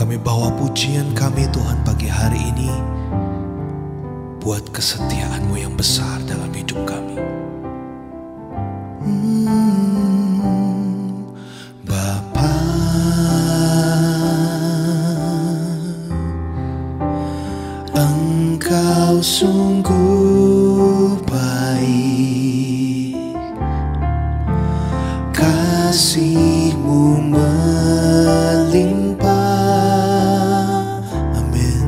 Kami bawa pujian kami Tuhan pagi hari ini buat kesetiaan-Mu yang besar dalam hidup kami. Bapa, Engkau sungguh baik, kasih-Mu melimpah, amin,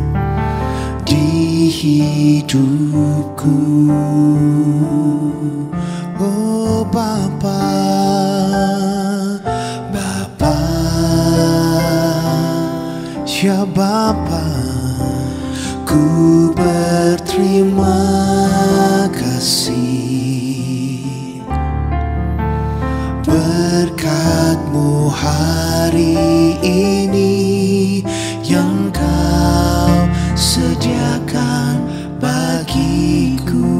di hidupku. Oh Bapa, Bapa, ya Bapa, ku berterima kasih berkat-Mu hari ini yang Kau sediakan bagiku.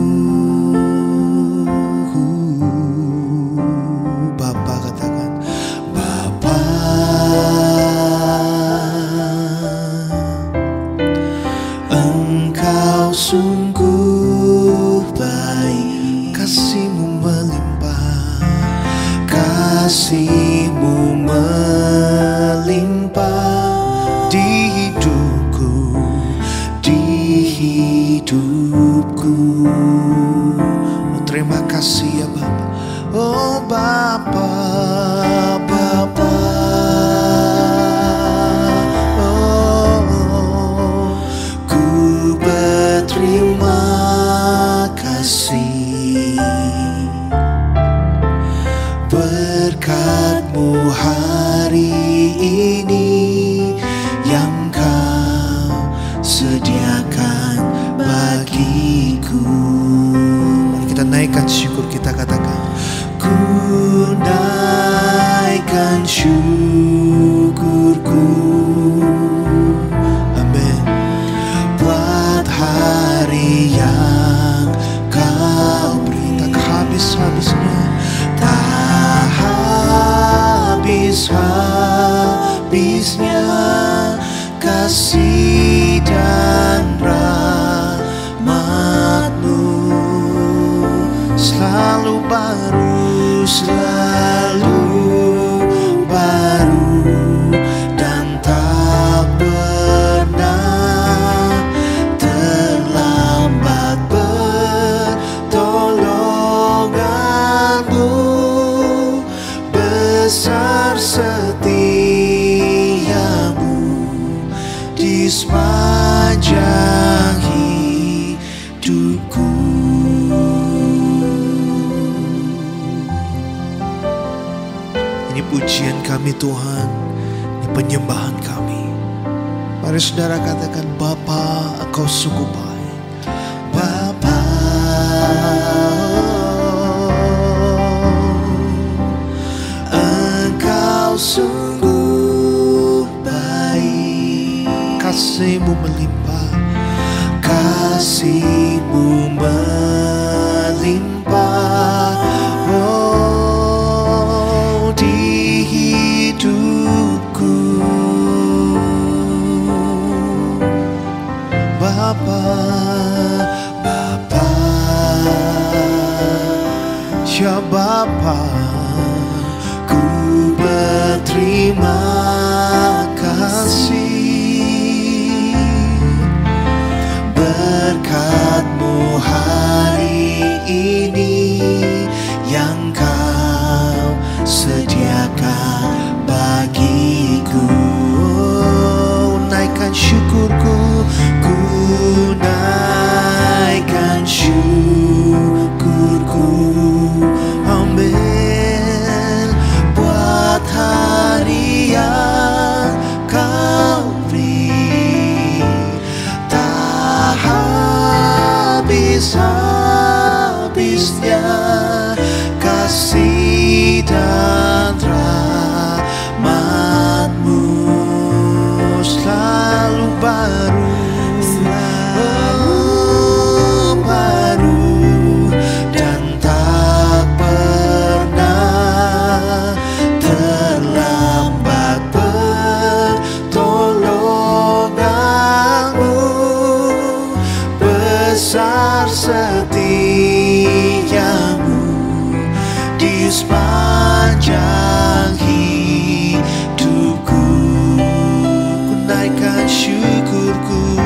Bapa, katakan Bapa, Engkau sungguh baik, kasih-Mu melimpah, kasih-Mu melimpah di hidupku, di hidupku. Oh, terima kasih ya Bapa. Oh Bapa, Bapa, oh, ku berterima kasih berkat-Mu hari ini yang Kau sediakan bagiku. Mari kita naikkan syukur kita, katakan ku naikkan syukurku, amin, buat hari yang Kau beri. Tak habis-habisnya, tak habis-habisnya kasih dan rahmat-Mu, selalu baru, selalu baru, dan tak pernah terlambat pertolongan-Mu. Besar setia-Mu di sepanjang hidupku. Ini pujian kami Tuhan, ini penyembahan kami. Mari saudara katakan Bapa, Engkau sungguh baik. Bapa, sungguh baik, kasih-Mu melimpah, kasih-Mu melimpah, oh, di hidupku. Bapa, Bapa, ya Bapa, berterima kasih berkat sepanjang hidupku. Ku naikkan syukurku,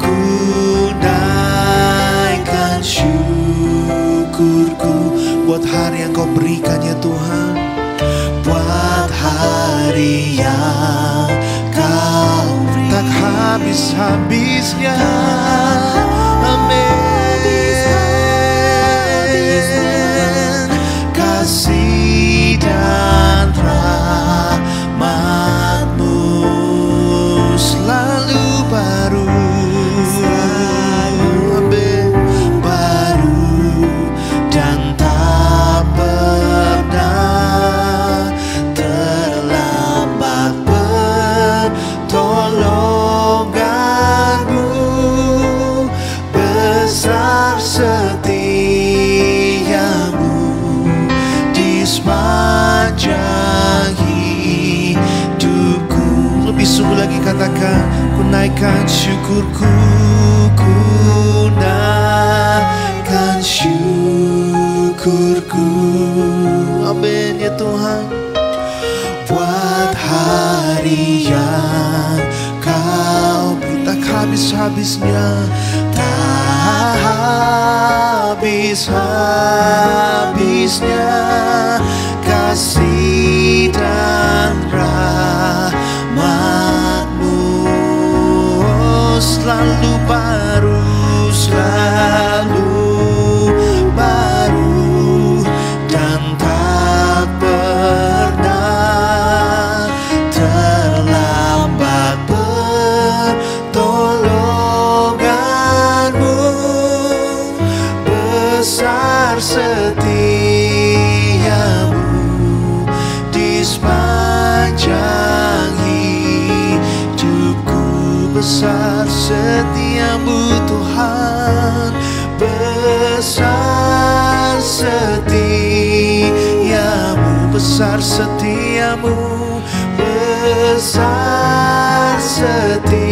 ku naikkan syukurku buat hari yang kau berikan ya Tuhan, buat hari yang kau berikan. Tak habis-habisnya, amin. Kasih dan rahmat-Mu selalu baru, amin, baru dan tak pernah terlambat. Pertolongan-Mu besar, setia-Mu di sepanjang hidupku. Lebih sungguh lagi katakan, ku naikkan syukurku, ku naikkan syukurku, amin ya Tuhan, buat hari yang kau beri. Tak habis-habisnya, tak habis-habisnya kasih dan rahmat-Mu selalu baru, selalu baru dan tak pernah terlambat. Pertolongan-Mu besar, setia-Mu di sepanjang hidupku. Besar setia-Mu Tuhan, besar setia-Mu, besar setia-Mu, besar setia-Mu,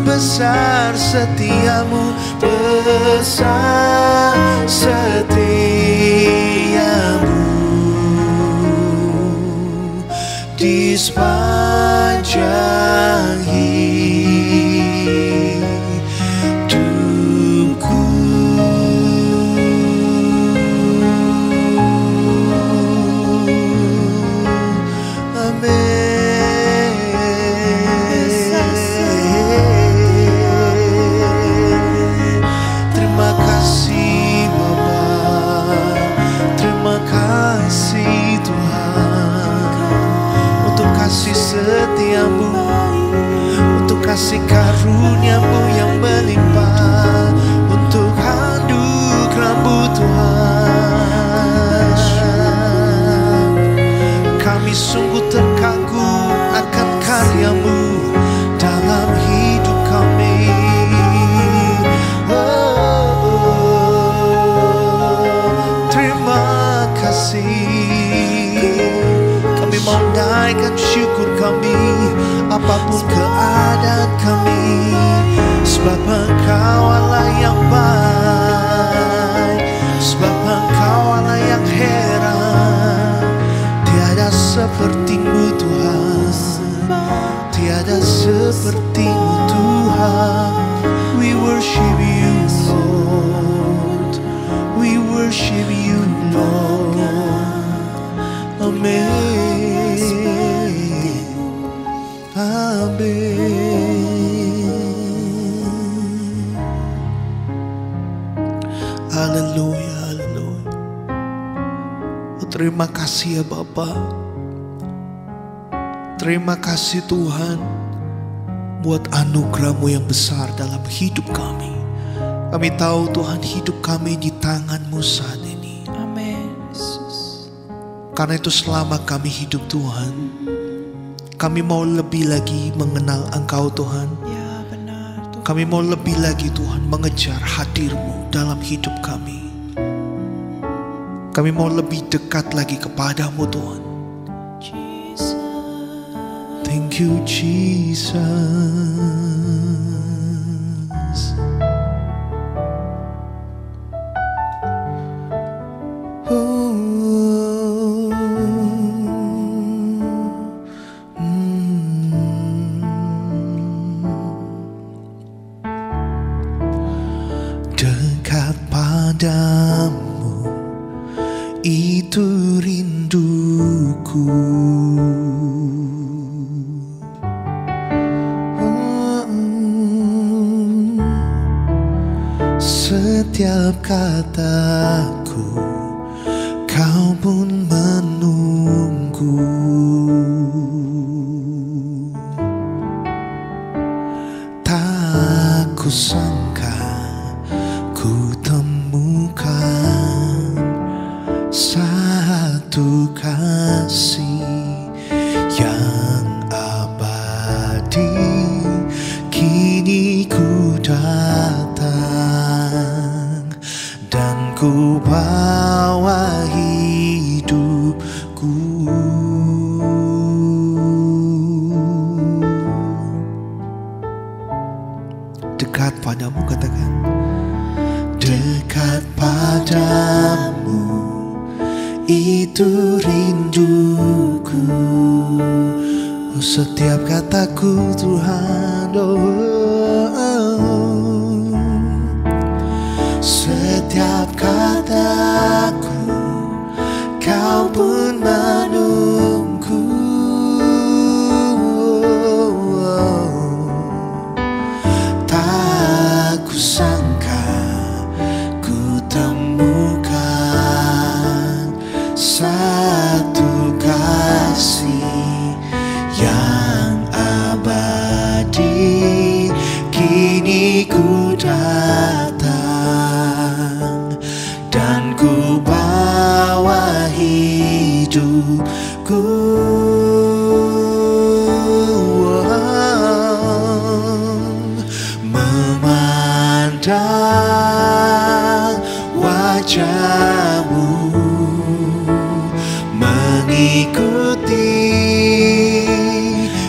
besar setia-Mu, besar setia-Mu di sepanjang hidupku. Terima kasih Bapa, terima kasih Tuhan untuk kasih setia-Mu, untuk kasih karunia-Mu yang melimpah, untuk anugerah-Mu Tuhan. Kami sungguh terkagum akan karya-Mu dalam hidup kami. Terima kasih. Kami mau naikkan syukur kami apapun keadaan kami, sebab Engkau Allah yang baik, sebab Engkau Allah yang heran. Tiada seperti-Mu Tuhan, tiada seperti-Mu Tuhan. We worship You Lord, we worship You Lord, amen, amen. Haleluya, haleluya. Terima kasih ya Bapa. Terima kasih Tuhan buat anugerah-Mu yang besar dalam hidup kami. Kami tahu Tuhan hidup kami di tangan-Mu saat ini. Amin, Yesus. Karena itu selama kami hidup Tuhan, kami mau lebih lagi mengenal Engkau Tuhan. Ya benar Tuhan. Kami mau lebih lagi Tuhan mengejar hadir-Mu dalam hidup kami. Kami mau lebih dekat lagi kepadamu Tuhan. Jesus. Thank you Jesus. Oh. Setiap kataku kau pun menunggu. Tak kusangka ku temukan satu kasih yang abadi. Kini ku datang dan ku bawa hidupku. Dekat padamu, katakan. Dekat padamu, itu rinduku. Setiap kataku Tuhan, setiap kataku kau pun menunggu. Tak kusangka ku temukan satu kasih yang abadi. Kini ku datang dan ku bawa hidupku. Memandang wajahmu, mengikuti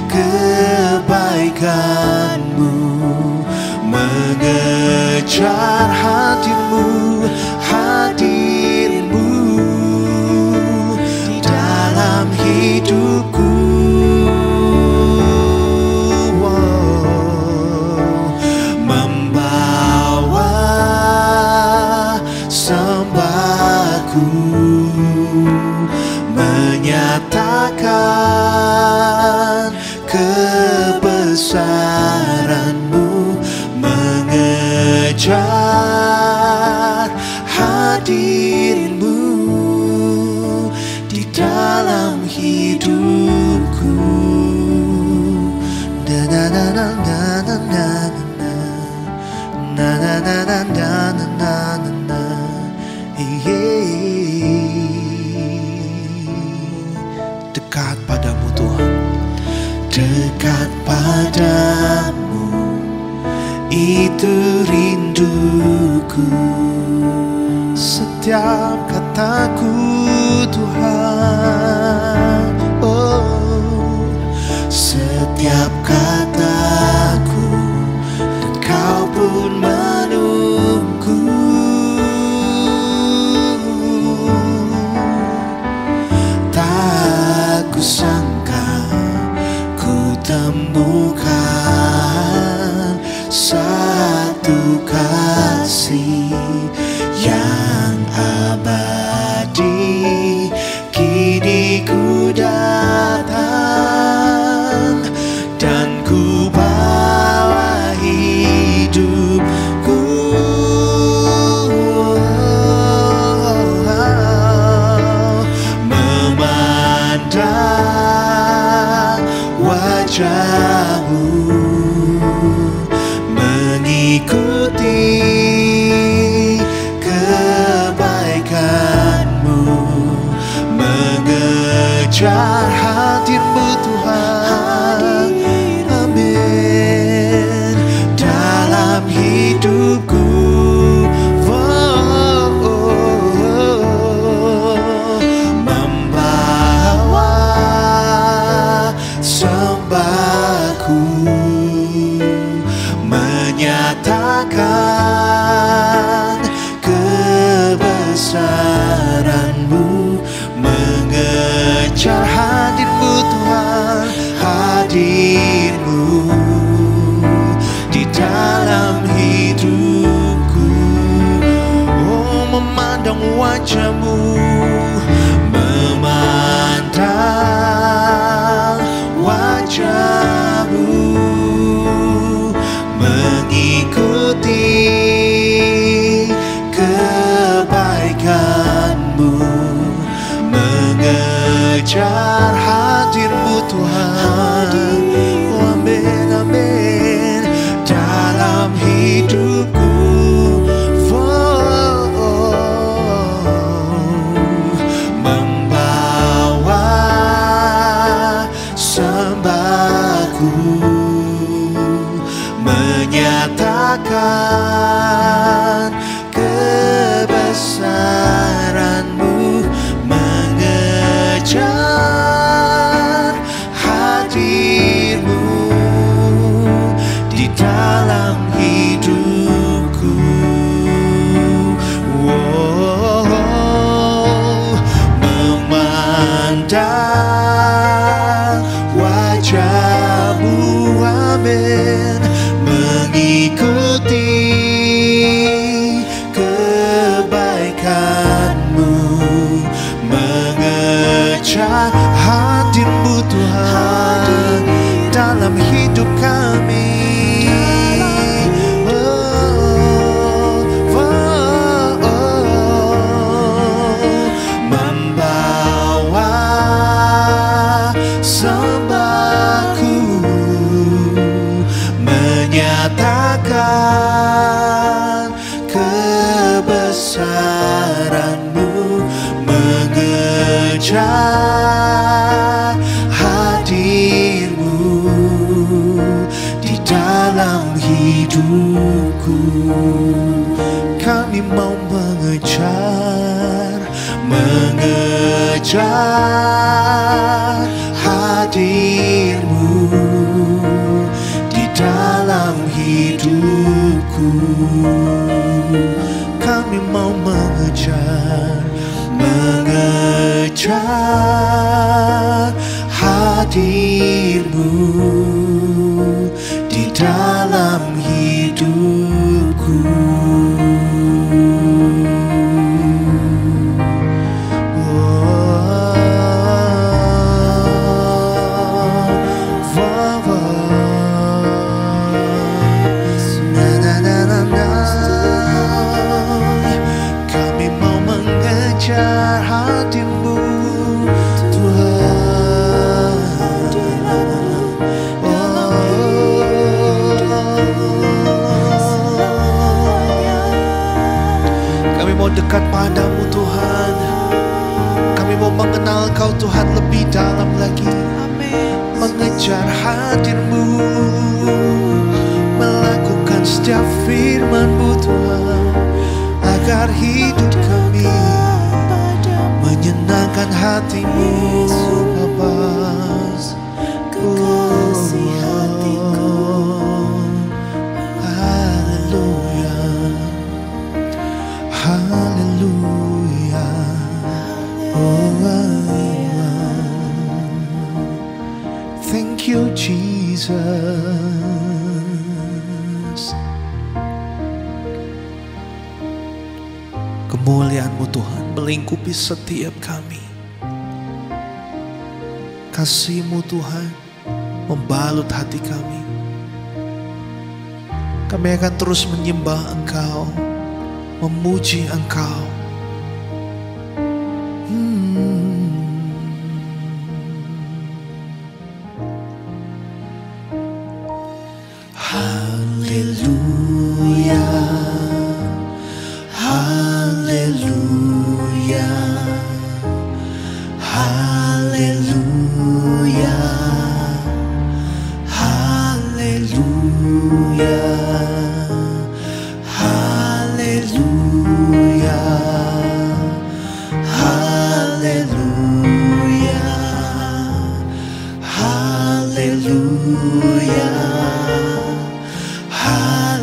kebaikanmu, mengejar hadirmu, hadirmu di dalam hidupku. Membawa sembahku, menyatakan kebesaranmu, mengejar hadirmu di dalam hidupku. Na na na na na na na na na na na na na na na. Dekat padamu Tuhan, dekat padamu, itu rinduku. Setiap kataku Tuhan, oh, setiap kataku, dan kau pun menunggu. Tak kusangka ku temukan satu kasih yang abadi. Kini ku datang dan ku bawa hidupku. Memandang wajahmu, mengikuti kebaikanmu, mengejar hadirmu Tuhan. Amin. Dalam hidupku, membawa sembahku, menyatakan kebesaranmu, mengejar hadirmu Tuhan, hadirmu di dalam hidupku. Oh, memandang wajahmu, memandang hidupku. Kami mau mengejar hadir-Mu di dalam hidupku. Kami mau mengejar hadir-Mu di dalam hidupku. Kami mau mengejar hadir-Mu, dekat padamu Tuhan. Kami mau mengenal Kau Tuhan lebih dalam lagi. Mengejar hadir-Mu, melakukan setiap firman-Mu Tuhan, agar hidup kami menyenangkan hati-Mu Bapa. Kekasih hatiku. Haleluya, oh thank you Jesus. Kemuliaan-Mu Tuhan melingkupi setiap kami. Kasih-Mu Tuhan membalut hati kami. Kami akan terus menyembah Engkau, memuji Engkau. Haleluya, haleluya, haleluya, haleluya, haleluya, haleluya, haleluya, haleluya,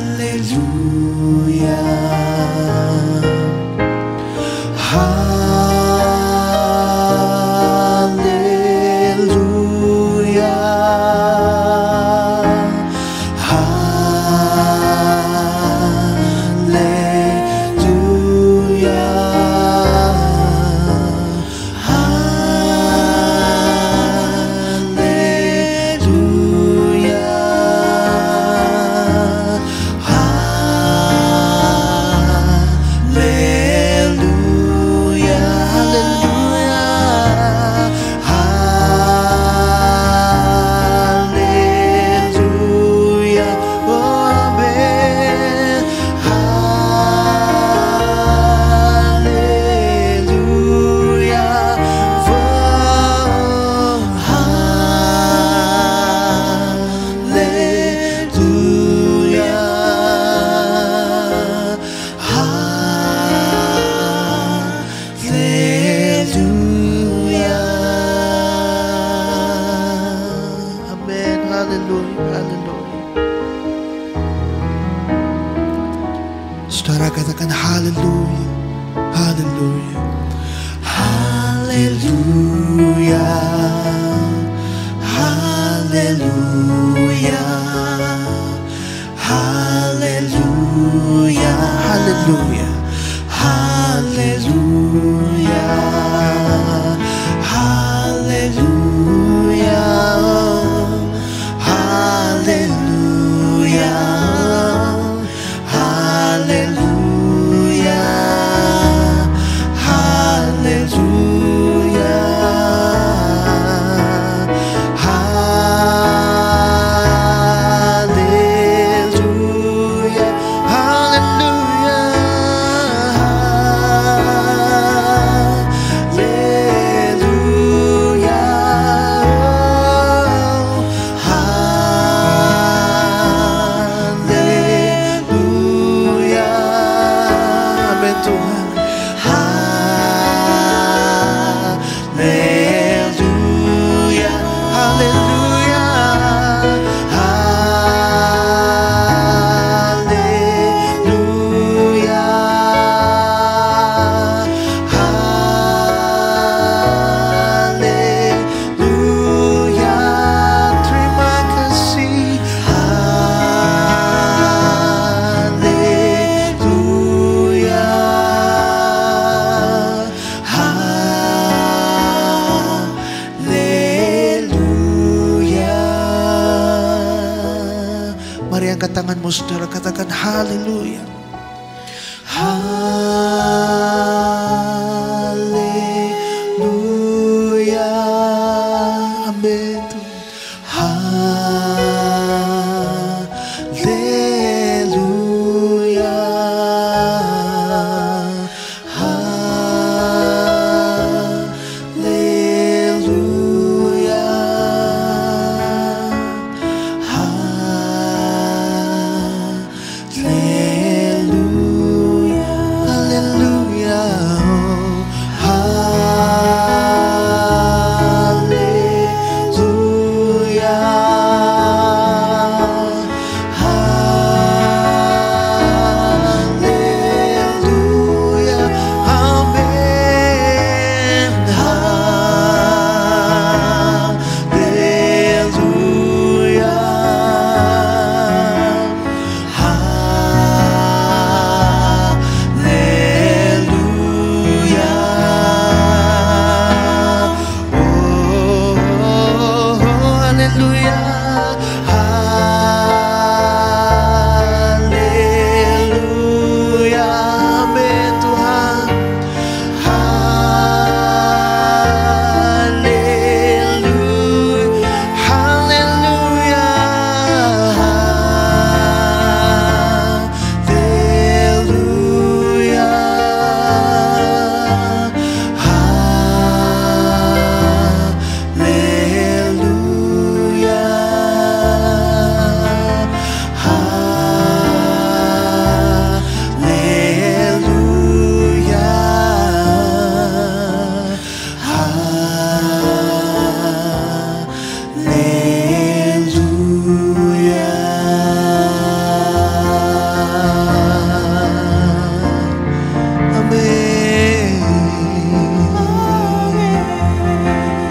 Saudara katakan haleluya, haleluya, haleluya, haleluya, haleluya, haleluya, haleluya, haleluya, haleluya. angkat tanganmu saudara, katakan haleluya. Haleluya. Amin. Haleluya. Haleluya. Haleluya. Haleluya.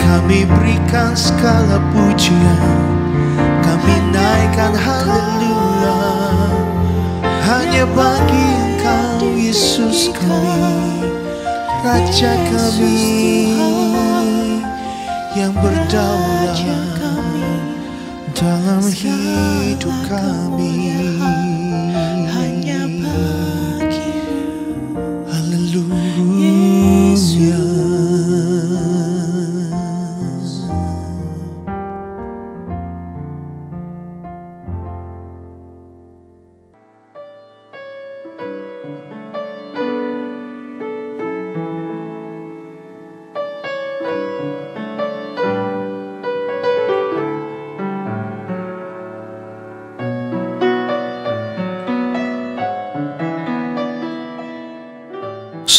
Kami berikan segala pujian, kami naikkan haleluya, hanya bagi Engkau Yesus kami, Raja kami yang berdaulat dalam hidup kami. Hanya bagi Haleluya.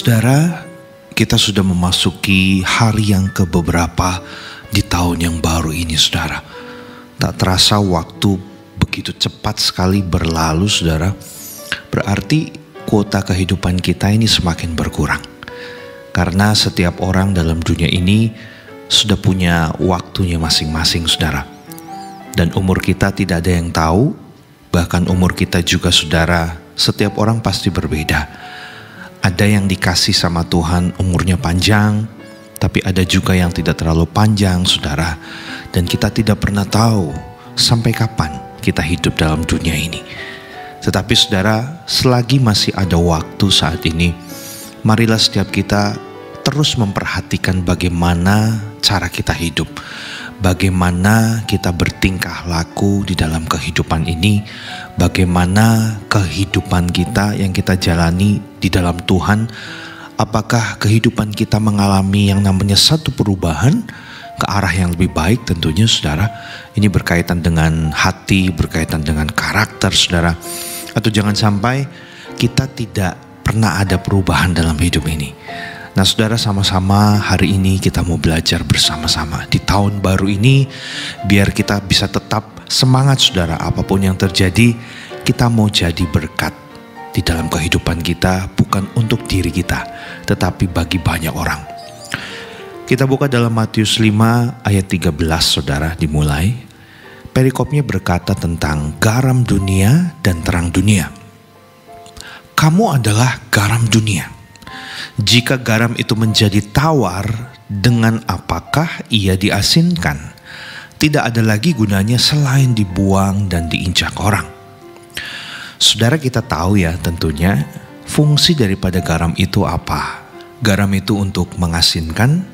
Saudara, kita sudah memasuki hari yang kebeberapa di tahun yang baru ini, saudara. Tak terasa waktu begitu cepat sekali berlalu, saudara. Berarti kuota kehidupan kita ini semakin berkurang. Karena setiap orang dalam dunia ini sudah punya waktunya masing-masing, saudara. Dan umur kita tidak ada yang tahu, bahkan umur kita juga, saudara, setiap orang pasti berbeda. Ada yang dikasih sama Tuhan umurnya panjang, tapi ada juga yang tidak terlalu panjang, saudara. Dan kita tidak pernah tahu sampai kapan kita hidup dalam dunia ini. Tetapi saudara, selagi masih ada waktu saat ini, marilah setiap kita terus memperhatikan bagaimana cara kita hidup. Bagaimana kita bertingkah laku di dalam kehidupan ini, bagaimana kehidupan kita yang kita jalani di dalam Tuhan. Apakah kehidupan kita mengalami yang namanya satu perubahan ke arah yang lebih baik? Tentunya, saudara, ini berkaitan dengan hati, berkaitan dengan karakter, saudara. Atau jangan sampai kita tidak pernah ada perubahan dalam hidup ini. Nah, saudara, sama-sama hari ini kita mau belajar bersama-sama di tahun baru ini, biar kita bisa tetap semangat, saudara. Apapun yang terjadi, kita mau jadi berkat di dalam kehidupan kita, bukan untuk diri kita, tetapi bagi banyak orang. Kita buka dalam Matius 5 ayat 13, saudara, dimulai. Perikopnya berkata tentang garam dunia dan terang dunia. Kamu adalah garam dunia. Jika garam itu menjadi tawar, dengan apakah ia diasinkan? Tidak ada lagi gunanya selain dibuang dan diinjak orang. Saudara, kita tahu ya tentunya fungsi daripada garam itu apa. Garam itu untuk mengasinkan,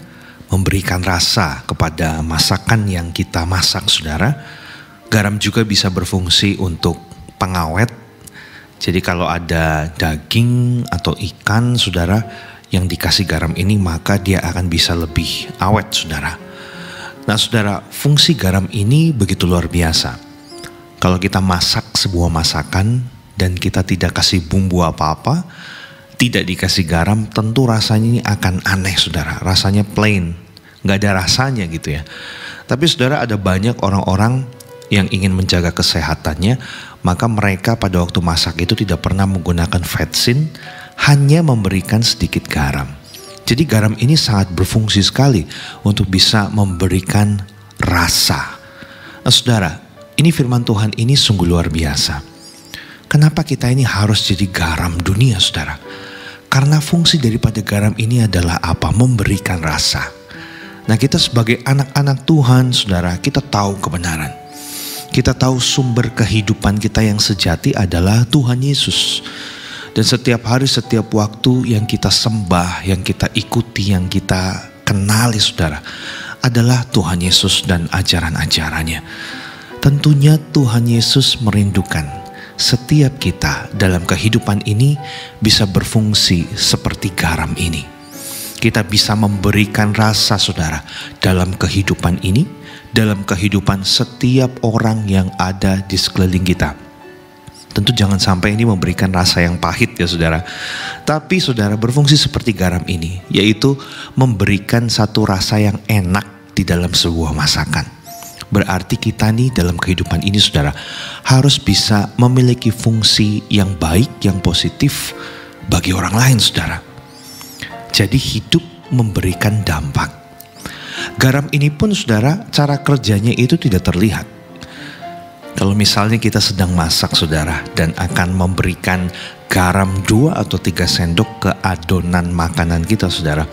memberikan rasa kepada masakan yang kita masak, saudara. Garam juga bisa berfungsi untuk pengawet. Jadi kalau ada daging atau ikan, saudara, yang dikasih garam ini, maka dia akan bisa lebih awet, saudara. Nah, saudara, fungsi garam ini begitu luar biasa. Kalau kita masak sebuah masakan dan kita tidak kasih bumbu apa-apa, tidak dikasih garam, tentu rasanya ini akan aneh, saudara. Rasanya plain, gak ada rasanya gitu ya. Tapi saudara, ada banyak orang-orang yang ingin menjaga kesehatannya, maka mereka pada waktu masak itu tidak pernah menggunakan vetsin, hanya memberikan sedikit garam. Jadi garam ini sangat berfungsi sekali untuk bisa memberikan rasa. Nah, saudara, ini firman Tuhan ini sungguh luar biasa. Kenapa kita ini harus jadi garam dunia, saudara? Karena fungsi daripada garam ini adalah apa? Memberikan rasa. Nah, kita sebagai anak-anak Tuhan, saudara, kita tahu kebenaran. Kita tahu sumber kehidupan kita yang sejati adalah Tuhan Yesus. Dan setiap hari, setiap waktu yang kita sembah, yang kita ikuti, yang kita kenali, saudara, adalah Tuhan Yesus dan ajaran-ajarannya. Tentunya Tuhan Yesus merindukan setiap kita dalam kehidupan ini bisa berfungsi seperti garam ini. Kita bisa memberikan rasa, saudara, dalam kehidupan ini, dalam kehidupan setiap orang yang ada di sekeliling kita. Tentu jangan sampai ini memberikan rasa yang pahit ya, saudara. Tapi saudara, berfungsi seperti garam ini, yaitu memberikan satu rasa yang enak di dalam sebuah masakan. Berarti kita nih dalam kehidupan ini, saudara, harus bisa memiliki fungsi yang baik, yang positif bagi orang lain, saudara. Jadi hidup memberikan dampak. Garam ini pun, saudara, cara kerjanya itu tidak terlihat. Kalau misalnya kita sedang masak, saudara, dan akan memberikan garam 2 atau 3 sendok ke adonan makanan kita, saudara,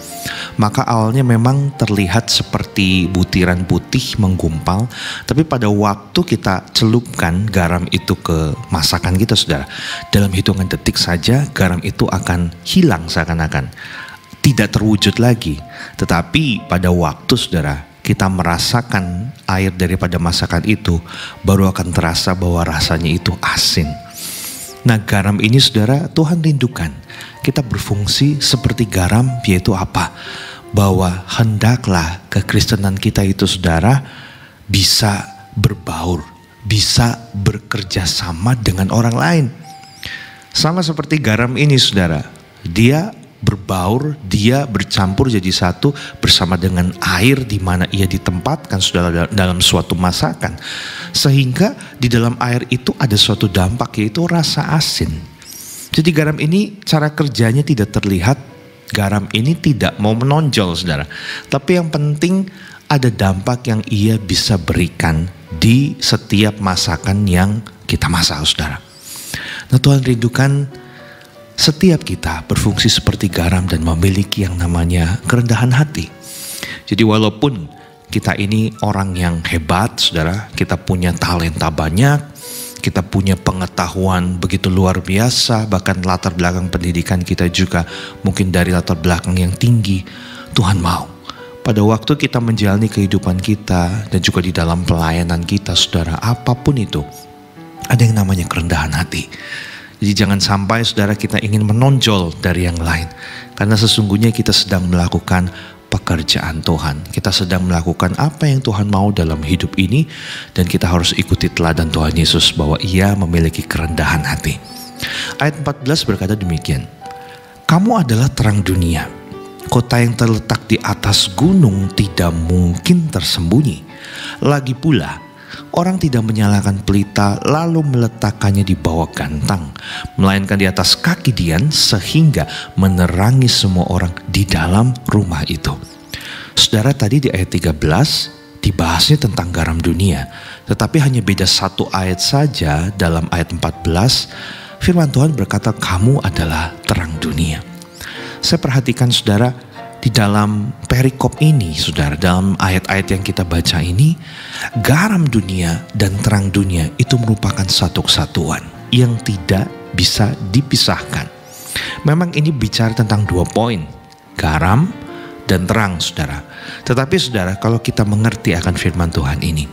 maka awalnya memang terlihat seperti butiran putih menggumpal. Tapi pada waktu kita celupkan garam itu ke masakan kita, saudara, dalam hitungan detik saja garam itu akan hilang seakan-akan, tidak terwujud lagi. Tetapi pada waktu, saudara, kita merasakan air daripada masakan itu, baru akan terasa bahwa rasanya itu asin. Nah, garam ini, saudara, Tuhan rindukan kita berfungsi seperti garam, yaitu apa? Bahwa hendaklah kekristenan kita itu, saudara, bisa berbaur, bisa bekerja sama dengan orang lain. Sama seperti garam ini, saudara, dia berbaur, dia bercampur jadi satu bersama dengan air di mana ia ditempatkan, saudara, dalam suatu masakan. Sehingga di dalam air itu ada suatu dampak, yaitu rasa asin. Jadi garam ini cara kerjanya tidak terlihat. Garam ini tidak mau menonjol, saudara. Tapi yang penting ada dampak yang ia bisa berikan di setiap masakan yang kita masak, saudara. Nah, Tuhan rindukan setiap kita berfungsi seperti garam dan memiliki yang namanya kerendahan hati. Jadi walaupun kita ini orang yang hebat, saudara, kita punya talenta banyak, kita punya pengetahuan begitu luar biasa, bahkan latar belakang pendidikan kita juga mungkin dari latar belakang yang tinggi. Tuhan mau pada waktu kita menjalani kehidupan kita dan juga di dalam pelayanan kita, saudara, apapun itu, ada yang namanya kerendahan hati. Jadi jangan sampai, saudara, kita ingin menonjol dari yang lain. Karena sesungguhnya kita sedang melakukan pekerjaan Tuhan. Kita sedang melakukan apa yang Tuhan mau dalam hidup ini. Dan kita harus ikuti teladan Tuhan Yesus bahwa ia memiliki kerendahan hati. Ayat 14 berkata demikian. Kamu adalah terang dunia. Kota yang terletak di atas gunung tidak mungkin tersembunyi. Lagi pula, orang tidak menyalakan pelita lalu meletakkannya di bawah gantang, melainkan di atas kaki dian sehingga menerangi semua orang di dalam rumah itu. Saudara, tadi di ayat 13 dibahasnya tentang garam dunia, tetapi hanya beda satu ayat saja. Dalam ayat 14 firman Tuhan berkata kamu adalah terang dunia. Saya perhatikan, saudara, di dalam perikop ini, saudara, dalam ayat-ayat yang kita baca ini, garam dunia dan terang dunia itu merupakan satu kesatuan. yang tidak bisa dipisahkan. Memang ini bicara tentang 2 poin, garam dan terang, saudara. Tetapi saudara, kalau kita mengerti akan firman Tuhan ini,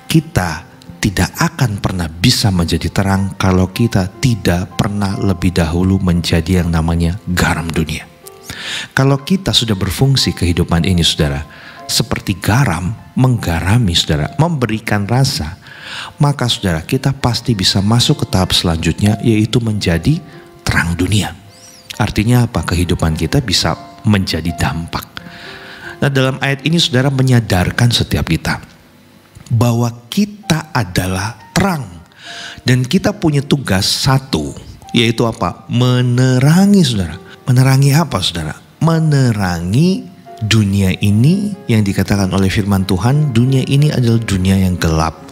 kita tidak akan pernah bisa menjadi terang kalau kita tidak pernah lebih dahulu menjadi yang namanya garam dunia. Kalau kita sudah berfungsi kehidupan ini, saudara, seperti garam menggarami, saudara, memberikan rasa, maka saudara, kita pasti bisa masuk ke tahap selanjutnya, yaitu menjadi terang dunia. Artinya apa? Kehidupan kita bisa menjadi dampak. Nah, dalam ayat ini saudara menyadarkan setiap kita bahwa kita adalah terang. Dan kita punya tugas satu, yaitu apa? Menerangi, saudara. Menerangi apa, saudara? Menerangi dunia ini yang dikatakan oleh firman Tuhan, dunia ini adalah dunia yang gelap.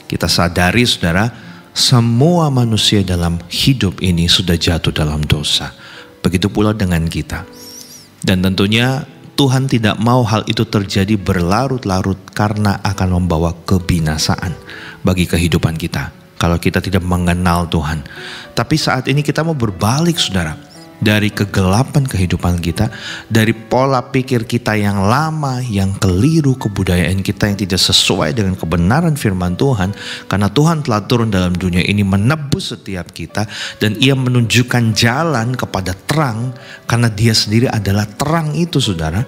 Kita sadari, saudara, semua manusia dalam hidup ini sudah jatuh dalam dosa. Begitu pula dengan kita. Dan tentunya Tuhan tidak mau hal itu terjadi berlarut-larut karena akan membawa kebinasaan bagi kehidupan kita kalau kita tidak mengenal Tuhan. Tapi saat ini kita mau berbalik, saudara, dari kegelapan kehidupan kita, dari pola pikir kita yang lama, yang keliru, kebudayaan kita yang tidak sesuai dengan kebenaran firman Tuhan. Karena Tuhan telah turun dalam dunia ini menebus setiap kita, dan Ia menunjukkan jalan kepada terang, karena Dia sendiri adalah terang itu, saudara.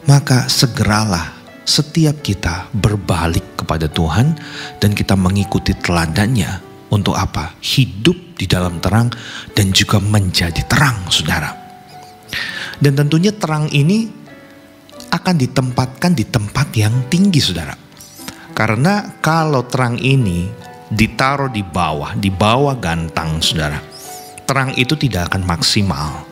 Maka segeralah setiap kita berbalik kepada Tuhan dan kita mengikuti teladannya. Untuk apa? Hidup di dalam terang dan juga menjadi terang, saudara. Dan tentunya terang ini akan ditempatkan di tempat yang tinggi, saudara. Karena kalau terang ini ditaruh di bawah gantang, saudara, terang itu tidak akan maksimal.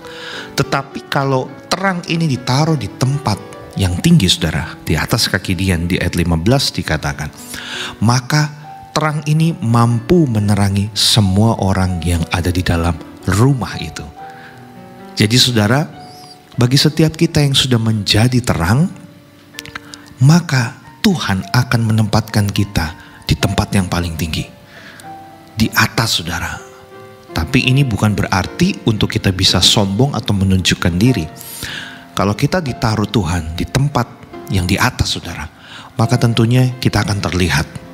Tetapi kalau terang ini ditaruh di tempat yang tinggi, saudara, di atas kaki Dian, di ayat 15 dikatakan, maka terang ini mampu menerangi semua orang yang ada di dalam rumah itu. Jadi saudara, bagi setiap kita yang sudah menjadi terang, maka Tuhan akan menempatkan kita di tempat yang paling tinggi, di atas, saudara. Tapi ini bukan berarti untuk kita bisa sombong atau menunjukkan diri. Kalau kita ditaruh Tuhan di tempat yang di atas, saudara, maka tentunya kita akan terlihat.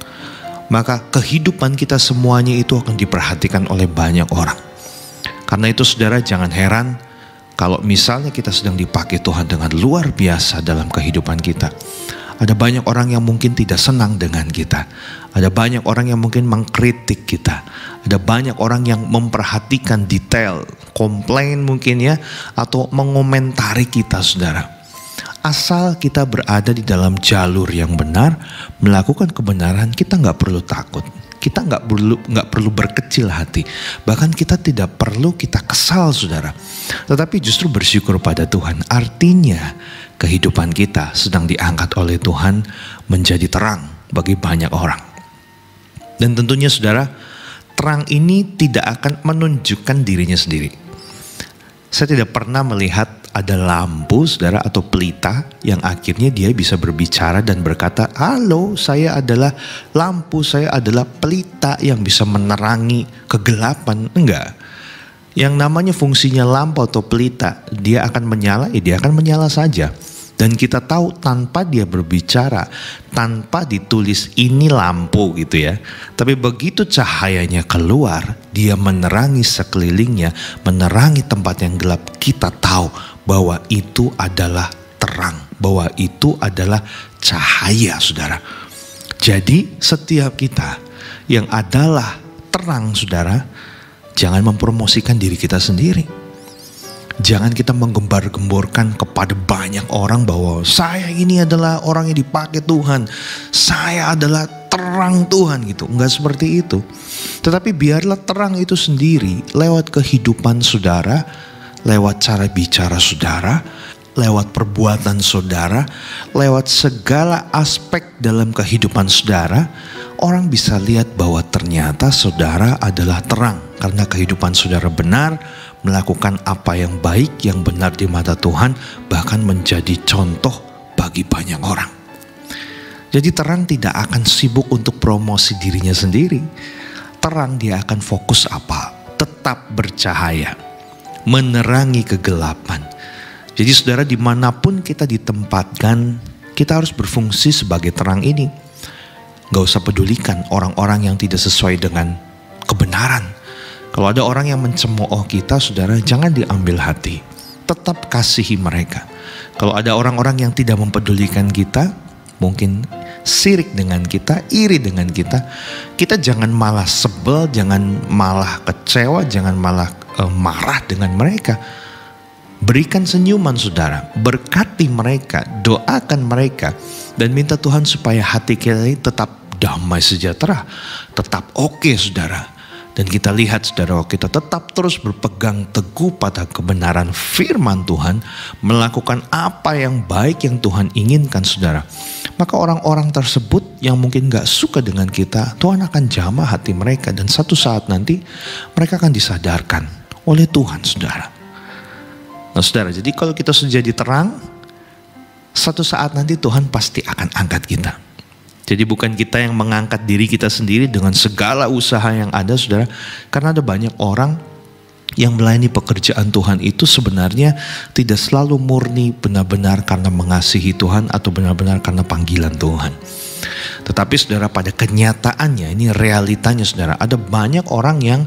Maka kehidupan kita semuanya itu akan diperhatikan oleh banyak orang. Karena itu saudara, jangan heran kalau misalnya kita sedang dipakai Tuhan dengan luar biasa dalam kehidupan kita. Ada banyak orang yang mungkin tidak senang dengan kita. Ada banyak orang yang mungkin mengkritik kita. Ada banyak orang yang memperhatikan detail, komplain mungkin ya, atau mengomentari kita, saudara. Asal kita berada di dalam jalur yang benar, melakukan kebenaran, kita nggak perlu takut. Kita nggak perlu berkecil hati. Bahkan kita tidak perlu kita kesal, saudara. Tetapi justru bersyukur pada Tuhan. Artinya kehidupan kita sedang diangkat oleh Tuhan menjadi terang bagi banyak orang. Dan tentunya saudara, terang ini tidak akan menunjukkan dirinya sendiri. Saya tidak pernah melihat ada lampu, saudara, atau pelita yang akhirnya dia bisa berbicara dan berkata, halo, saya adalah lampu, saya adalah pelita yang bisa menerangi kegelapan. Enggak. Yang namanya fungsinya lampu atau pelita, dia akan menyala, dia akan menyala saja. Dan kita tahu tanpa dia berbicara, tanpa ditulis ini lampu gitu ya. Tapi begitu cahayanya keluar, dia menerangi sekelilingnya, menerangi tempat yang gelap. Kita tahu bahwa itu adalah terang, bahwa itu adalah cahaya, saudara. Jadi setiap kita yang adalah terang, saudara, jangan mempromosikan diri kita sendiri. Jangan kita menggembar-gemborkan kepada banyak orang bahwa saya ini adalah orang yang dipakai Tuhan, saya adalah terang Tuhan gitu. Enggak seperti itu. Tetapi biarlah terang itu sendiri lewat kehidupan saudara, lewat cara bicara saudara, lewat perbuatan saudara, lewat segala aspek dalam kehidupan saudara, orang bisa lihat bahwa ternyata saudara adalah terang. Karena kehidupan saudara benar, melakukan apa yang baik, yang benar di mata Tuhan, bahkan menjadi contoh bagi banyak orang. Jadi terang tidak akan sibuk untuk promosi dirinya sendiri. terang dia akan fokus apa? Tetap bercahaya, menerangi kegelapan. Jadi saudara, dimanapun kita ditempatkan, kita harus berfungsi sebagai terang ini. Gak usah pedulikan orang-orang yang tidak sesuai dengan kebenaran. Kalau ada orang yang mencemooh kita, saudara, jangan diambil hati. Tetap kasihi mereka. Kalau ada orang-orang yang tidak mempedulikan kita, mungkin sirik dengan kita, iri dengan kita, kita jangan malah sebel, jangan malah kecewa, jangan malah marah dengan mereka. Berikan senyuman saudara, berkati mereka, doakan mereka, dan minta Tuhan supaya hati kita ini tetap damai sejahtera, tetap oke saudara. Dan kita lihat saudara, kita tetap terus berpegang teguh pada kebenaran firman Tuhan, melakukan apa yang baik yang Tuhan inginkan saudara. Maka orang-orang tersebut yang mungkin gak suka dengan kita, Tuhan akan jamah hati mereka. Dan satu saat nanti mereka akan disadarkan oleh Tuhan saudara. Nah saudara, jadi kalau kita sudah jadi terang, satu saat nanti Tuhan pasti akan angkat kita. Jadi bukan kita yang mengangkat diri kita sendiri dengan segala usaha yang ada saudara. Karena ada banyak orang yang melayani pekerjaan Tuhan itu sebenarnya tidak selalu murni benar-benar karena mengasihi Tuhan atau benar-benar karena panggilan Tuhan. Tetapi saudara, pada kenyataannya, ini realitanya saudara, ada banyak orang yang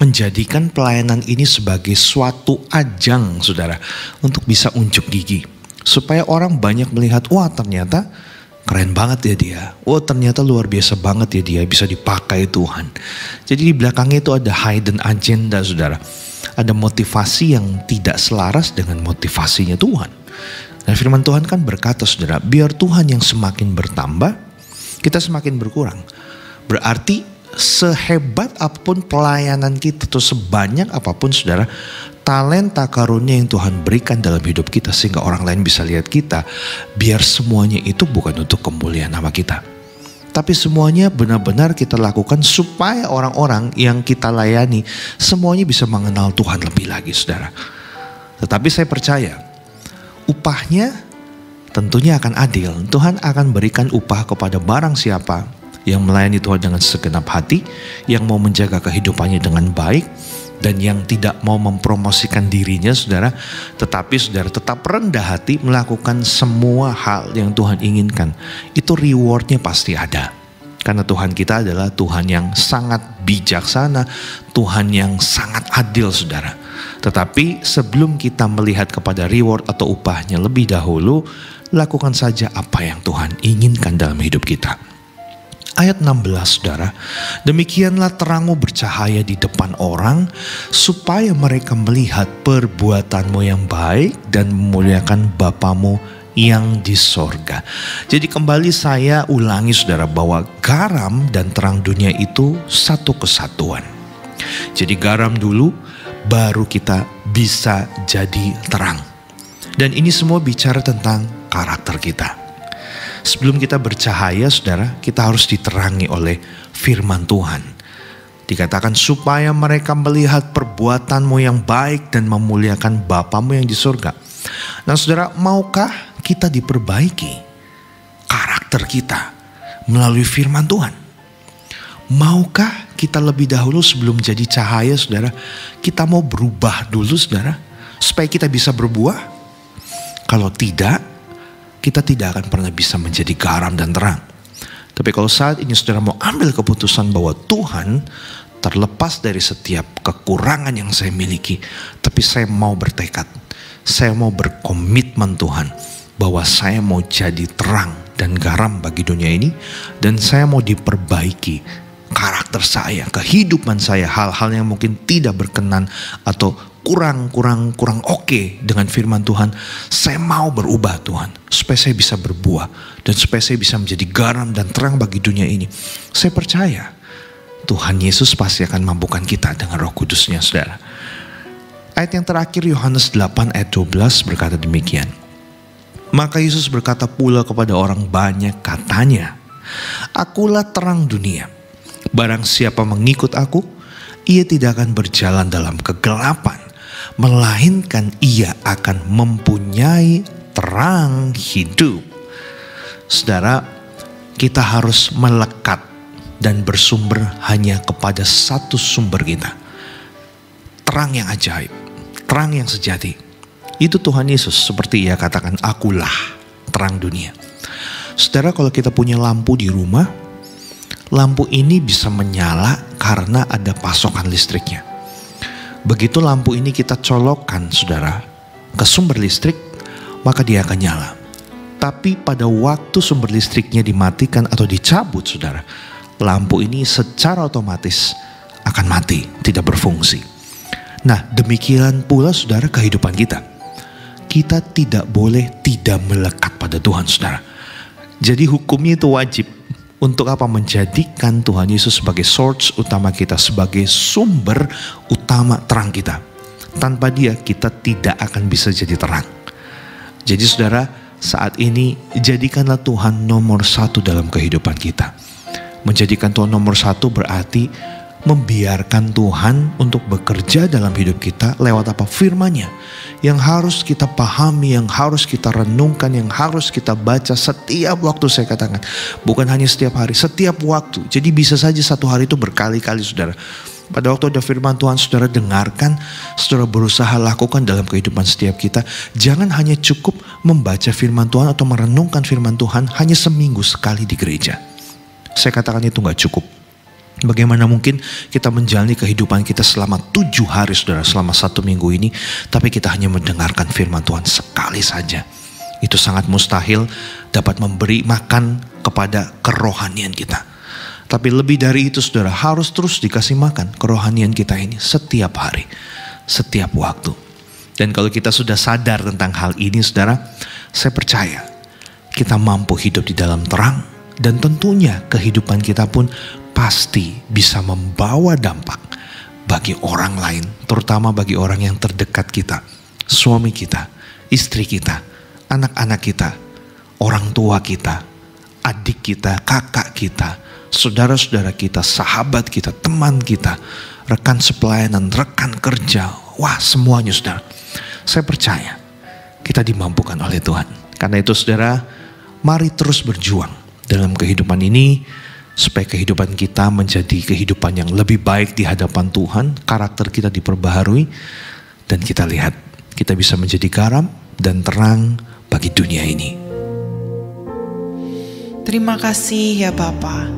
menjadikan pelayanan ini sebagai suatu ajang saudara, untuk bisa unjuk gigi. Supaya orang banyak melihat, wah ternyata keren banget ya dia. Oh ternyata luar biasa banget ya dia, bisa dipakai Tuhan. Jadi di belakangnya itu ada hidden agenda saudara. Ada motivasi yang tidak selaras dengan motivasinya Tuhan. Dan firman Tuhan kan berkata saudara, biar Tuhan yang semakin bertambah, kita semakin berkurang. Berarti sehebat apapun pelayanan kita, atau sebanyak apapun saudara, talenta karunia yang Tuhan berikan dalam hidup kita sehingga orang lain bisa lihat kita, biar semuanya itu bukan untuk kemuliaan nama kita, tapi semuanya benar-benar kita lakukan supaya orang-orang yang kita layani semuanya bisa mengenal Tuhan lebih lagi saudara. Tetapi saya percaya upahnya tentunya akan adil. Tuhan akan berikan upah kepada barang siapa yang melayani Tuhan dengan segenap hati, yang mau menjaga kehidupannya dengan baik, dan yang tidak mau mempromosikan dirinya saudara, tetapi saudara tetap rendah hati melakukan semua hal yang Tuhan inginkan. Itu rewardnya pasti ada. Karena Tuhan kita adalah Tuhan yang sangat bijaksana, Tuhan yang sangat adil saudara. Tetapi sebelum kita melihat kepada reward atau upahnya lebih dahulu, lakukan saja apa yang Tuhan inginkan dalam hidup kita. Ayat 16 saudara, demikianlah terangmu bercahaya di depan orang, supaya mereka melihat perbuatanmu yang baik dan memuliakan Bapamu yang di sorga. Jadi kembali saya ulangi saudara, bahwa garam dan terang dunia itu satu kesatuan. Jadi garam dulu, baru kita bisa jadi terang. Dan ini semua bicara tentang karakter kita. Sebelum kita bercahaya saudara, kita harus diterangi oleh firman Tuhan. Dikatakan supaya mereka melihat perbuatanmu yang baik dan memuliakan Bapamu yang di surga. Nah saudara, maukah kita diperbaiki karakter kita melalui firman Tuhan? Maukah kita lebih dahulu sebelum jadi cahaya saudara, kita mau berubah dulu saudara, supaya kita bisa berbuah? Kalau tidak, kita tidak akan pernah bisa menjadi garam dan terang. Tapi kalau saat ini saudara mau ambil keputusan bahwa Tuhan, terlepas dari setiap kekurangan yang saya miliki, tapi saya mau bertekad, saya mau berkomitmen Tuhan, bahwa saya mau jadi terang dan garam bagi dunia ini, dan saya mau diperbaiki karakter saya, kehidupan saya, hal-hal yang mungkin tidak berkenan atau kurang oke dengan firman Tuhan. Saya mau berubah Tuhan, supaya saya bisa berbuah, dan supaya saya bisa menjadi garam dan terang bagi dunia ini. Saya percaya Tuhan Yesus pasti akan mampukan kita dengan Roh Kudus-Nya saudara. Ayat yang terakhir Yohanes 8 ayat 12 berkata demikian. Maka Yesus berkata pula kepada orang banyak, katanya, akulah terang dunia. Barang siapa mengikut aku, ia tidak akan berjalan dalam kegelapan, melainkan ia akan mempunyai terang hidup. Saudara, kita harus melekat dan bersumber hanya kepada satu sumber kita. Terang yang ajaib, terang yang sejati. Itu Tuhan Yesus, seperti Ia katakan, akulah terang dunia. Saudara, kalau kita punya lampu di rumah, lampu ini bisa menyala karena ada pasokan listriknya. Begitu lampu ini kita colokkan, saudara, ke sumber listrik, maka dia akan nyala. Tapi pada waktu sumber listriknya dimatikan atau dicabut, saudara, lampu ini secara otomatis akan mati, tidak berfungsi. Nah, demikian pula, saudara, kehidupan kita. Kita tidak boleh tidak melekat pada Tuhan, saudara. Jadi hukumnya itu wajib. Untuk apa? Menjadikan Tuhan Yesus sebagai source utama kita, sebagai sumber utama terang kita. Tanpa Dia, kita tidak akan bisa jadi terang. Jadi saudara, saat ini jadikanlah Tuhan nomor satu dalam kehidupan kita. Menjadikan Tuhan nomor satu berarti membiarkan Tuhan untuk bekerja dalam hidup kita lewat apa? Firman-Nya. Yang harus kita pahami, yang harus kita renungkan, yang harus kita baca setiap waktu, saya katakan. Bukan hanya setiap hari, setiap waktu. Jadi bisa saja satu hari itu berkali-kali, saudara. Pada waktu ada firman Tuhan, saudara dengarkan, saudara berusaha lakukan dalam kehidupan setiap kita. Jangan hanya cukup membaca firman Tuhan atau merenungkan firman Tuhan hanya seminggu sekali di gereja. Saya katakan itu gak cukup. Bagaimana mungkin kita menjalani kehidupan kita selama 7 hari, saudara, selama 1 minggu ini, tapi kita hanya mendengarkan firman Tuhan sekali saja. Itu sangat mustahil dapat memberi makan kepada kerohanian kita. Tapi lebih dari itu, saudara, harus terus dikasih makan kerohanian kita ini setiap hari, setiap waktu. Dan kalau kita sudah sadar tentang hal ini, saudara, saya percaya kita mampu hidup di dalam terang. Dan tentunya kehidupan kita pun pasti bisa membawa dampak bagi orang lain, terutama bagi orang yang terdekat kita, suami kita, istri kita, anak-anak kita, orang tua kita, adik kita, kakak kita, saudara-saudara kita, sahabat kita, teman kita, rekan sepelayanan, rekan kerja, wah semuanya, saudara. Saya percaya kita dimampukan oleh Tuhan. Karena itu, saudara, mari terus berjuang dalam kehidupan ini, supaya kehidupan kita menjadi kehidupan yang lebih baik di hadapan Tuhan, karakter kita diperbaharui, dan kita lihat kita bisa menjadi garam dan terang bagi dunia ini. Terima kasih ya Bapa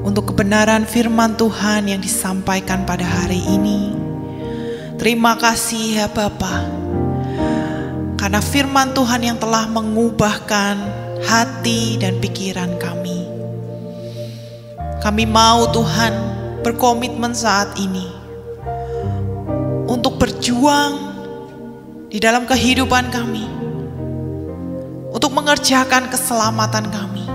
untuk kebenaran firman Tuhan yang disampaikan pada hari ini. Terima kasih ya Bapa, karena firman Tuhan yang telah mengubahkan hati dan pikiran kami. Kami mau Tuhan berkomitmen saat ini untuk berjuang di dalam kehidupan kami, untuk mengerjakan keselamatan kami.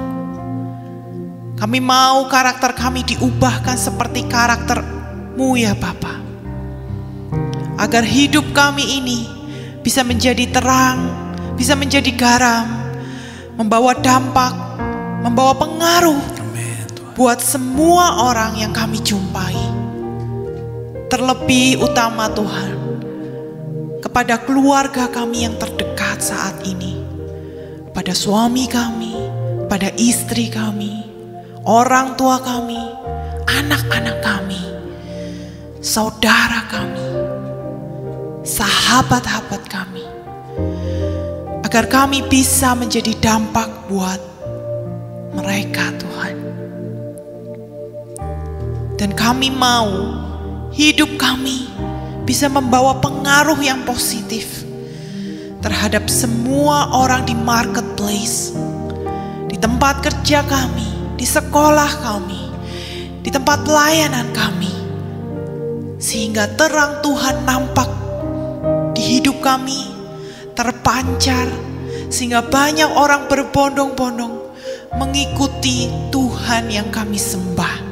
Kami mau karakter kami diubahkan seperti karakter-Mu ya Bapa, agar hidup kami ini bisa menjadi terang, bisa menjadi garam, membawa dampak, membawa pengaruh buat semua orang yang kami jumpai. Terlebih utama Tuhan, kepada keluarga kami yang terdekat saat ini, pada suami kami, pada istri kami, orang tua kami, anak-anak kami, saudara kami, sahabat-sahabat kami, agar kami bisa menjadi dampak buat mereka Tuhan. Dan kami mau hidup kami bisa membawa pengaruh yang positif terhadap semua orang di marketplace, di tempat kerja kami, di sekolah kami, di tempat pelayanan kami. Sehingga terang Tuhan nampak di hidup kami, terpancar, sehingga banyak orang berbondong-bondong mengikuti Tuhan yang kami sembah,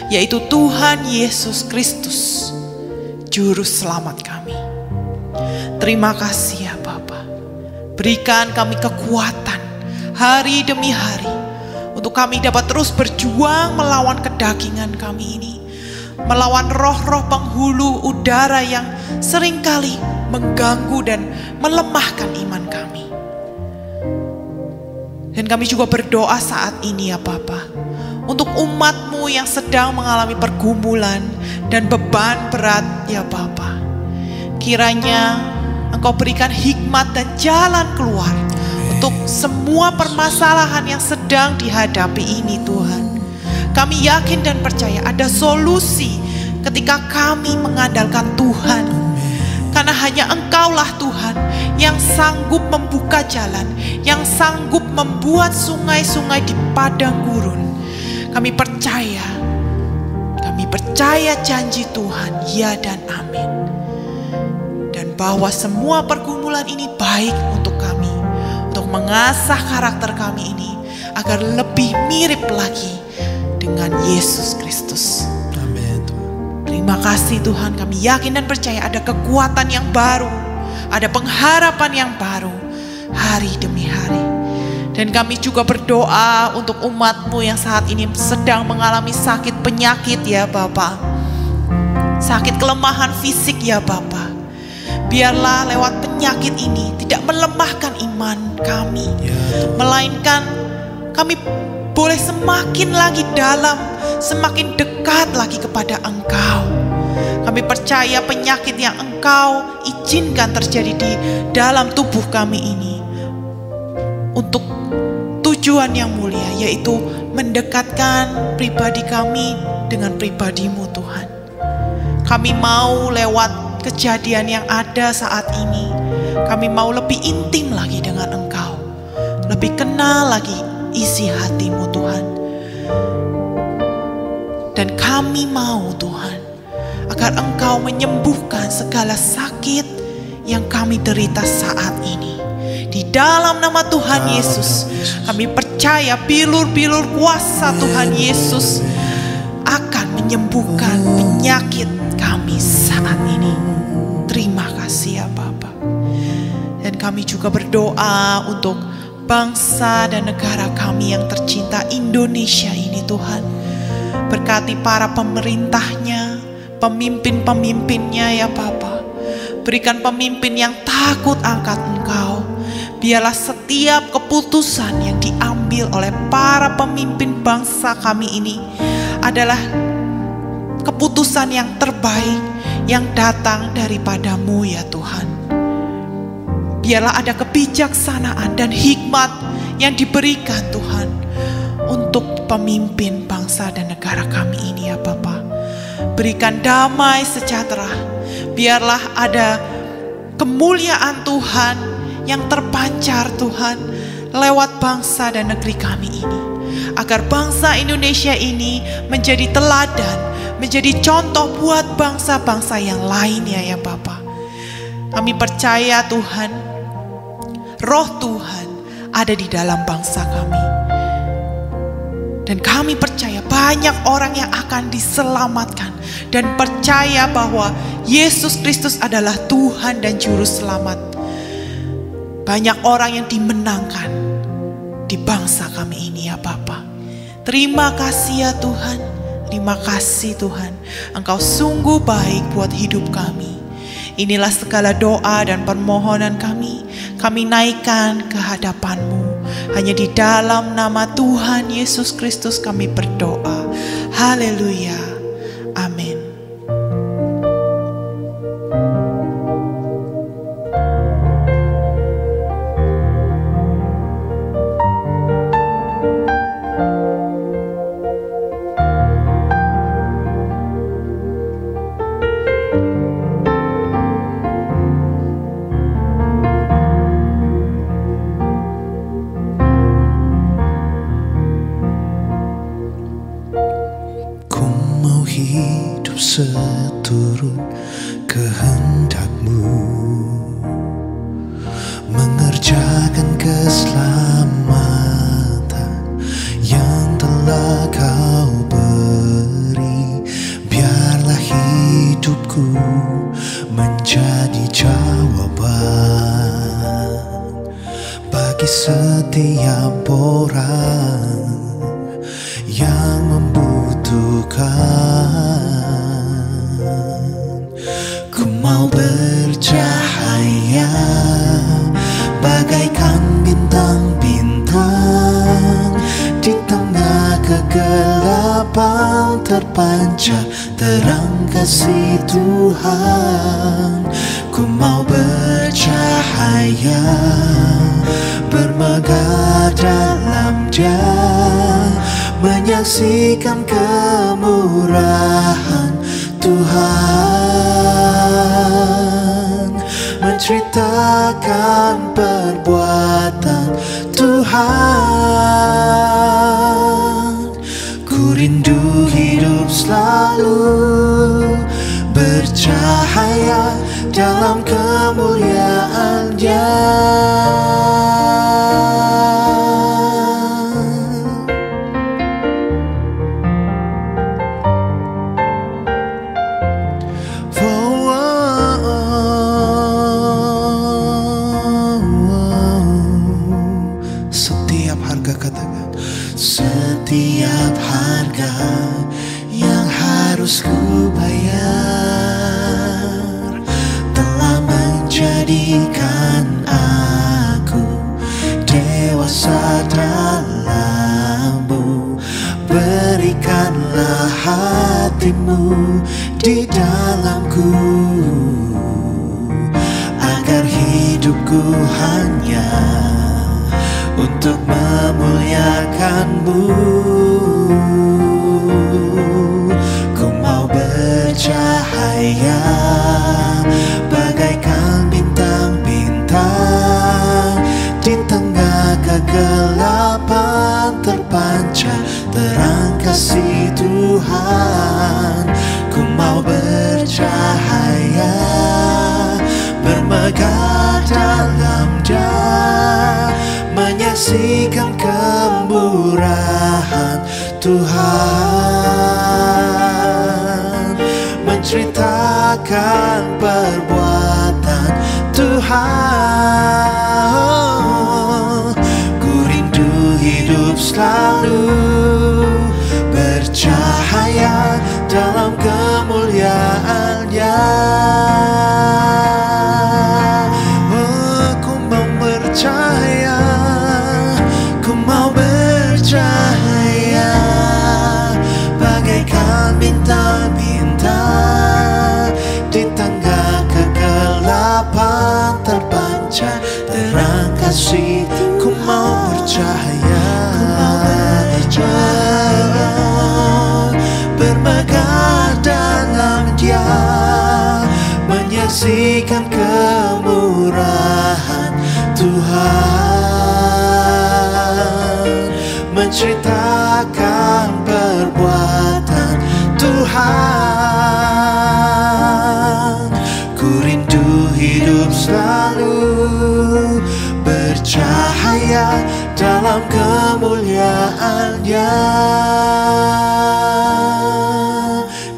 yaitu Tuhan Yesus Kristus, Juru Selamat kami. Terima kasih ya Bapa. Berikan kami kekuatan hari demi hari, untuk kami dapat terus berjuang melawan kedagingan kami ini, melawan roh-roh penghulu udara yang seringkali mengganggu dan melemahkan iman kami. Dan kami juga berdoa saat ini ya Bapa, untuk umat-Mu yang sedang mengalami pergumulan dan beban berat ya Bapa. Kiranya Engkau berikan hikmat dan jalan keluar untuk semua permasalahan yang sedang dihadapi ini Tuhan. Kami yakin dan percaya ada solusi ketika kami mengandalkan Tuhan. Karena hanya Engkaulah Tuhan yang sanggup membuka jalan, yang sanggup membuat sungai-sungai di padang gurun. Kami percaya janji Tuhan, ya dan amin. Dan bahwa semua pergumulan ini baik untuk kami, untuk mengasah karakter kami ini agar lebih mirip lagi dengan Yesus Kristus. Amin. Terima kasih Tuhan, kami yakin dan percaya ada kekuatan yang baru, ada pengharapan yang baru hari demi hari. Dan kami juga berdoa untuk umat-Mu yang saat ini sedang mengalami sakit penyakit ya Bapa. Sakit kelemahan fisik ya Bapa. Biarlah lewat penyakit ini tidak melemahkan iman kami, melainkan kami boleh semakin lagi dalam, semakin dekat lagi kepada Engkau. Kami percaya penyakit yang Engkau izinkan terjadi di dalam tubuh kami ini untuk tujuan yang mulia, yaitu mendekatkan pribadi kami dengan pribadi-Mu Tuhan. Kami mau lewat kejadian yang ada saat ini, kami mau lebih intim lagi dengan Engkau, lebih kenal lagi isi hati-Mu Tuhan. Dan kami mau Tuhan, agar Engkau menyembuhkan segala sakit yang kami derita saat ini. Di dalam nama Tuhan Yesus, kami percaya bilur-bilur kuasa Tuhan Yesus akan menyembuhkan penyakit kami saat ini. Terima kasih ya Bapa. Dan kami juga berdoa untuk bangsa dan negara kami yang tercinta Indonesia ini Tuhan. Berkati para pemerintahnya, pemimpin-pemimpinnya ya Bapa. Berikan pemimpin yang takut angkat Engkau. Biarlah setiap keputusan yang diambil oleh para pemimpin bangsa kami ini adalah keputusan yang terbaik yang datang daripada-Mu ya Tuhan. Biarlah ada kebijaksanaan dan hikmat yang diberikan Tuhan untuk pemimpin bangsa dan negara kami ini ya Bapa. Berikan damai sejahtera. Biarlah ada kemuliaan Tuhan yang terpancar Tuhan lewat bangsa dan negeri kami ini. Agar bangsa Indonesia ini menjadi teladan, menjadi contoh buat bangsa-bangsa yang lainnya ya Bapa. Kami percaya Tuhan, Roh Tuhan ada di dalam bangsa kami. Dan kami percaya banyak orang yang akan diselamatkan. Dan percaya bahwa Yesus Kristus adalah Tuhan dan Juru Selamat. Banyak orang yang dimenangkan di bangsa kami ini ya Bapa. Terima kasih ya Tuhan. Terima kasih Tuhan. Engkau sungguh baik buat hidup kami. Inilah segala doa dan permohonan kami. Kami naikkan ke hadapan-Mu. Hanya di dalam nama Tuhan Yesus Kristus kami berdoa. Haleluya. Amin. seturut kehendak-Mu, mengerjakan keselamatan yang telah Kau beri. Biarlah hidupku menjadi jawaban bagi setiap orang yang membutuhkan. Ku mau bercahaya bagaikan bintang-bintang di tengah kegelapan kegelapan terpancar terang kasih Tuhan. Ku mau bercahaya, bermegah dalam Dia, menyaksikan kemurahan Tuhan, menceritakan perbuatan Tuhan. Ku rindu hidup selalu bercahaya dalam kemuliaan Dia. Setiap harga, katakan, setiap harga yang harus ku bayar telah menjadikan aku dewasa dalam-Mu. Berikanlah hati-Mu di dalamku, agar hidupku hanya untuk memuliakan-Mu. Ku mau bercahaya bagaikan bintang-bintang, di tengah kegelapan terpancar terang kasih Tuhan. Ku mau bercahaya, bermegah dalam Dia, menyaksikan kemurahan Tuhan, menceritakan perbuatan Tuhan. Ku rindu hidup selalu bercahaya dalam kemuliaan Dia. Ku mau bercahaya, ku mau bercahaya bagaikan bintang-bintang, di tengah kegelapan terpancar terang kasih. Ku mau bercahaya, bermegah dalam Dia, menyaksikan kemurahan Tuhan, menceritakan perbuatan Tuhan. Ku rindu hidup selalu bercahaya dalam kemuliaan Dia.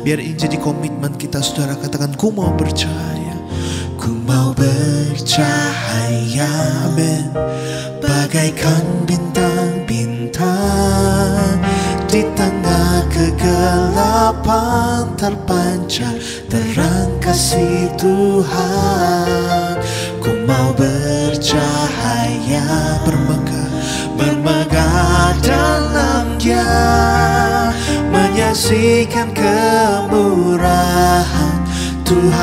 biar ini jadi komitmen kita, saudara. Katakan, ku mau bercahaya. Ku mau bercahaya, amin, bagaikan bintang-bintang, di tengah kegelapan terpancar terang kasih Tuhan. Ku mau bercahaya, bermegah dalam Dia, menyaksikan kemurahan Tuhan,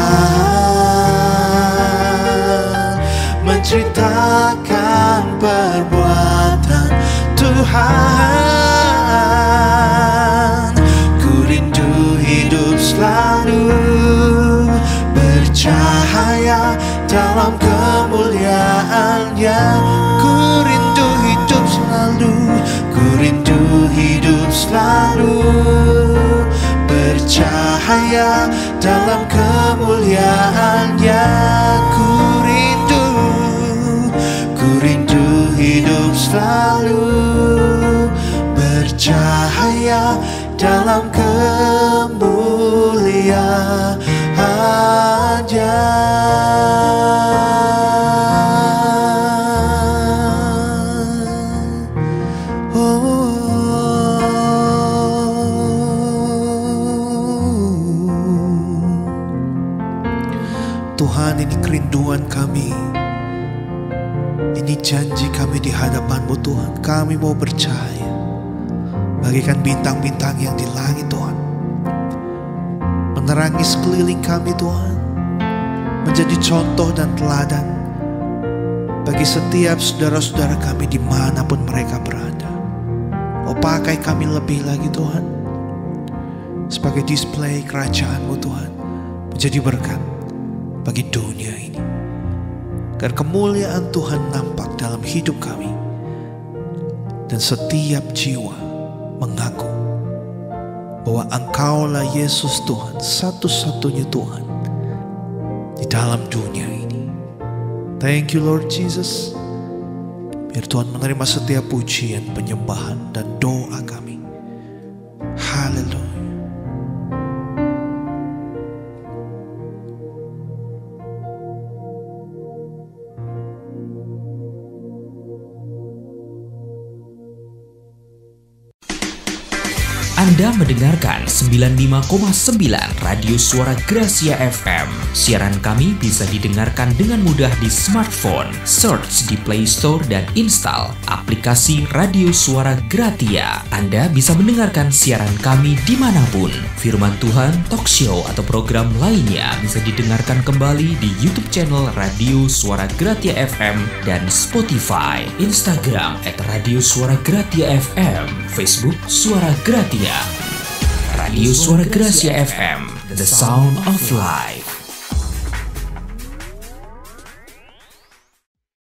menceritakan perbuatan Tuhan. Ku rindu hidup selalu bercahaya dalam kemuliaan-Nya. Ku rindu hidup selalu, ku rindu hidup selalu bercahaya dalam kemuliaan-Nya. Ku rindu hidup selalu bercahaya dalam kemuliaan-Nya. Tuhan, ini kerinduan kami, ini janji kami di hadapan-Mu Tuhan. Kami mau bercahaya Bagaikan bintang-bintang yang di langit Tuhan, menerangi sekeliling kami Tuhan, menjadi contoh dan teladan bagi setiap saudara-saudara kami dimanapun mereka berada. Pakai kami lebih lagi Tuhan, sebagai display kerajaan-Mu Tuhan, menjadi berkat bagi dunia ini. Agar kemuliaan Tuhan nampak dalam hidup kami, dan setiap jiwa mengaku bahwa Engkaulah Yesus Tuhan, satu-satunya Tuhan di dalam dunia ini. Thank you Lord Jesus. Biar Tuhan menerima setiap pujian, penyembahan, dan doa kami. Haleluya. Anda mendengarkan 95,9 Radio Suara Gracia FM. Siaran kami bisa didengarkan dengan mudah di smartphone. Search di Play Store dan install aplikasi Radio Suara Gratia. Anda bisa mendengarkan siaran kami dimanapun. Firman Tuhan, talk show, atau program lainnya bisa didengarkan kembali di YouTube channel Radio Suara Gratia FM dan Spotify. Instagram @Radio Suara Gratia FM. Facebook Suara Gratia. Radio Suara Gracia FM, the sound of life.